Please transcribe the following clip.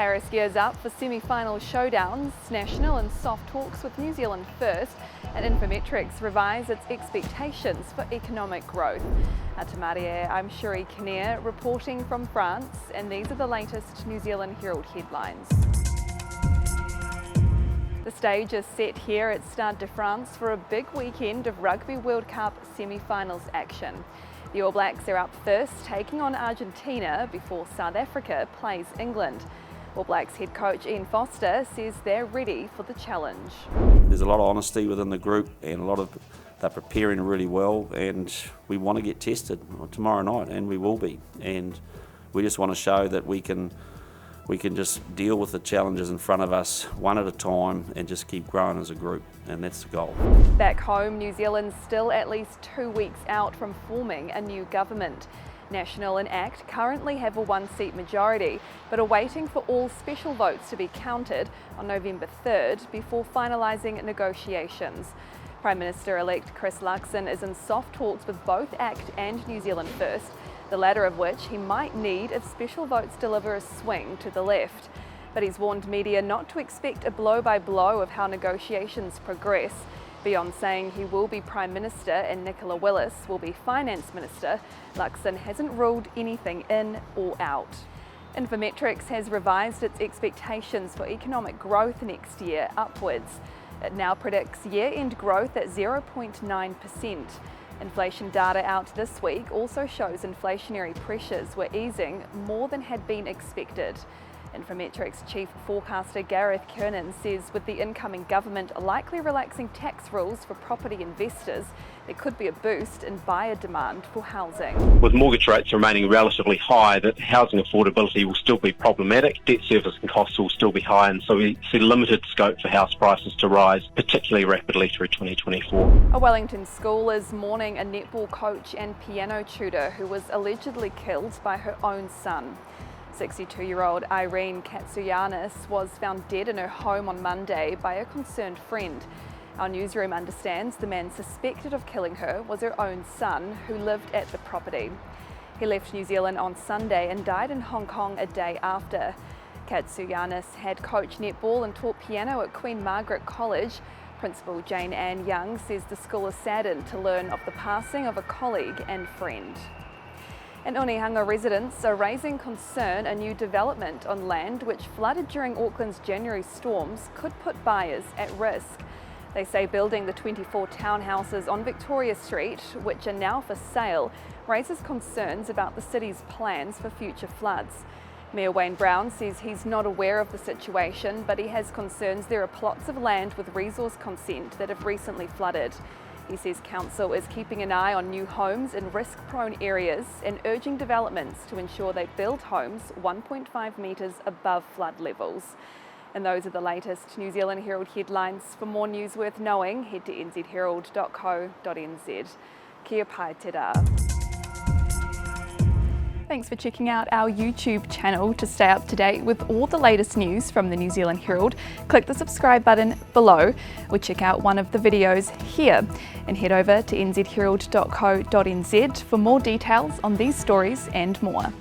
Paris gears up for semi-final showdowns, national and soft talks with New Zealand first, and Infometrics revise its expectations for economic growth. I'm Cherie Kinnear reporting from France, and these are the latest New Zealand Herald headlines. The stage is set here at Stade de France for a big weekend of Rugby World Cup semi-finals action. The All Blacks are up first, taking on Argentina before South Africa plays England. All Blacks head coach Ian Foster says they're ready for the challenge. There's a lot of honesty within the group, and they're preparing really well, and we want to get tested tomorrow night, and we will be. And we just want to show that we can just deal with the challenges in front of us one at a time and just keep growing as a group, and that's the goal. Back home, New Zealand's still at least 2 weeks out from forming a new government. National and ACT currently have a one-seat majority, but are waiting for all special votes to be counted on November 3rd before finalising negotiations. Prime Minister-elect Chris Luxon is in soft talks with both ACT and New Zealand First, the latter of which he might need if special votes deliver a swing to the left. But he's warned media not to expect a blow-by-blow of how negotiations progress. Beyond saying he will be Prime Minister and Nicola Willis will be Finance Minister, Luxon hasn't ruled anything in or out. Infometrics has revised its expectations for economic growth next year upwards. It now predicts year-end growth at 0.9%. Inflation data out this week also shows inflationary pressures were easing more than had been expected. Infometrics chief forecaster Gareth Kernan says with the incoming government likely relaxing tax rules for property investors, there could be a boost in buyer demand for housing. With mortgage rates remaining relatively high, that housing affordability will still be problematic, debt servicing costs will still be high, and so we see limited scope for house prices to rise, particularly rapidly through 2024. A Wellington school is mourning a netball coach and piano tutor who was allegedly killed by her own son. 62-year-old Irene Katsuyanis was found dead in her home on Monday by a concerned friend. Our newsroom understands the man suspected of killing her was her own son, who lived at the property. He left New Zealand on Sunday and died in Hong Kong a day after. Katsuyanis had coached netball and taught piano at Queen Margaret College. Principal Jane Ann Young says the school is saddened to learn of the passing of a colleague and friend. And Onehunga residents are raising concern a new development on land which flooded during Auckland's January storms could put buyers at risk. They say building the 24 townhouses on Victoria Street, which are now for sale, raises concerns about the city's plans for future floods. Mayor Wayne Brown says he's not aware of the situation, but he has concerns there are plots of land with resource consent that have recently flooded. He says council is keeping an eye on new homes in risk-prone areas and urging developments to ensure they build homes 1.5 metres above flood levels. And those are the latest New Zealand Herald headlines. For more news worth knowing, head to nzherald.co.nz. Kia pai te rā. Thanks for checking out our YouTube channel. To stay up to date with all the latest news from the New Zealand Herald, click the subscribe button below or check out one of the videos here, and head over to nzherald.co.nz for more details on these stories and more.